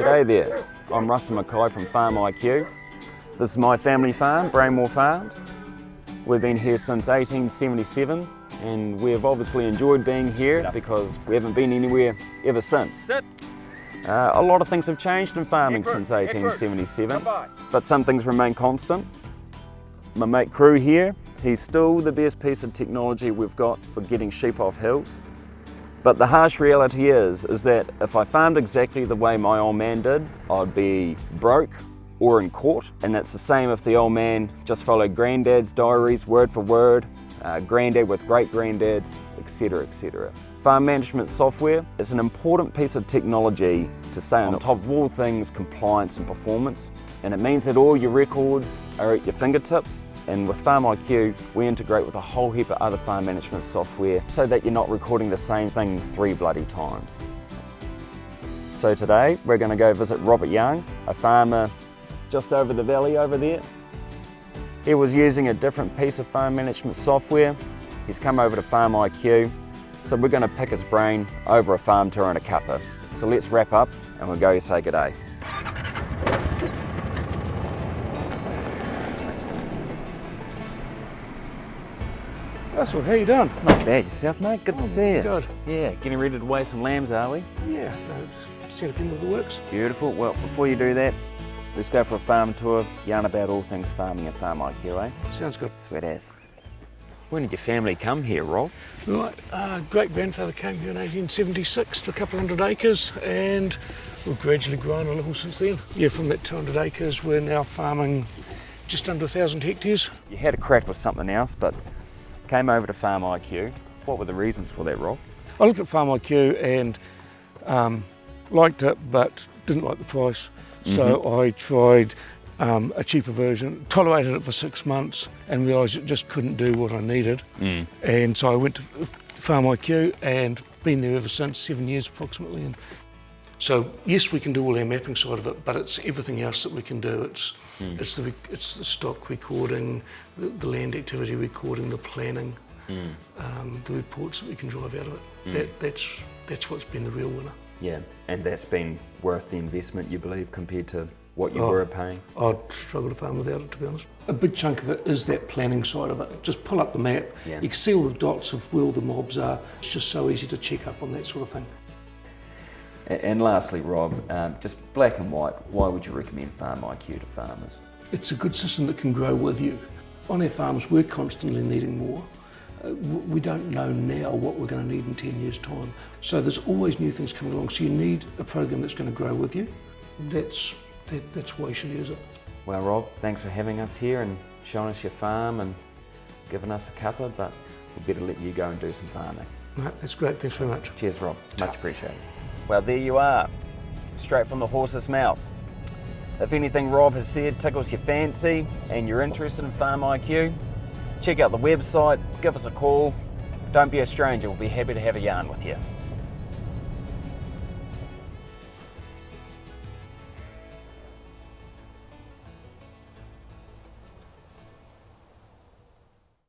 G'day there, I'm Russell Mackay from FarmIQ. This is my family farm, Braymore Farms. We've been here since 1877 and we've obviously enjoyed being here because we haven't been anywhere ever since. A lot of things have changed in farming since 1877, but some things remain constant. My mate Crew here, he's still the best piece of technology we've got for getting sheep off hills. But the harsh reality is that if I farmed exactly the way my old man did, I'd be broke or in court. And that's the same if the old man just followed granddad's diaries word for word, granddad with great granddads, etc, etc. Farm management software is an important piece of technology to stay on top of all things compliance and performance. And it means that all your records are at your fingertips. And with FarmIQ, we integrate with a whole heap of other farm management software so that you're not recording the same thing 3 bloody times. So today, we're going to go visit Robert Young, a farmer just over the valley over there. He was using a different piece of farm management software. He's come over to FarmIQ, so we're going to pick his brain over a farm tour and a cuppa. So let's wrap up and we'll go say good day. Russell, how you doing? Not bad yourself, mate. Good to see you. Good. Yeah, getting ready to weigh some lambs, are we? Yeah, just set a few of the works. Beautiful. Well, before you do that, let's go for a farm tour, yarn about all things farming at FarmIQ, eh? Sounds good. Sweet as. When did your family come here, Rob? Right, great grandfather came here in 1876 to a couple hundred acres, and we've gradually grown a little since then. Yeah, from that 200 acres, we're now farming just under 1,000 hectares. You had a crack with something else, but came over to FarmIQ. What were the reasons for that, Rob? I looked at FarmIQ and liked it, but didn't like the price. So I tried a cheaper version, tolerated it for 6 months and realised it just couldn't do what I needed. And so I went to FarmIQ and been there ever since, 7 years approximately. And so yes, we can do all our mapping side of it, but it's everything else that we can do. It's the stock recording, the land activity recording, the planning, the reports that we can drive out of it. That's what's been the real winner. Yeah, and that's been worth the investment, you believe, compared to what you were paying? I'd struggle to farm without it, to be honest. A big chunk of it is that planning side of it. Just pull up the map, you can see all the dots of where all the mobs are. It's just so easy to check up on that sort of thing. And lastly, Rob, just black and white, why would you recommend FarmIQ to farmers? It's a good system that can grow with you. On our farms, we're constantly needing more. We don't know now what we're going to need in 10 years' time. So there's always new things coming along, so you need a program that's going to grow with you. That's why you should use it. Well, Rob, thanks for having us here and showing us your farm and giving us a cuppa, but we'll better let you go and do some farming. No, that's great, thanks very much. Cheers, Rob, much appreciated. Well, there you are, straight from the horse's mouth. If anything Rob has said tickles your fancy and you're interested in FarmIQ, check out the website, give us a call. Don't be a stranger, we'll be happy to have a yarn with you.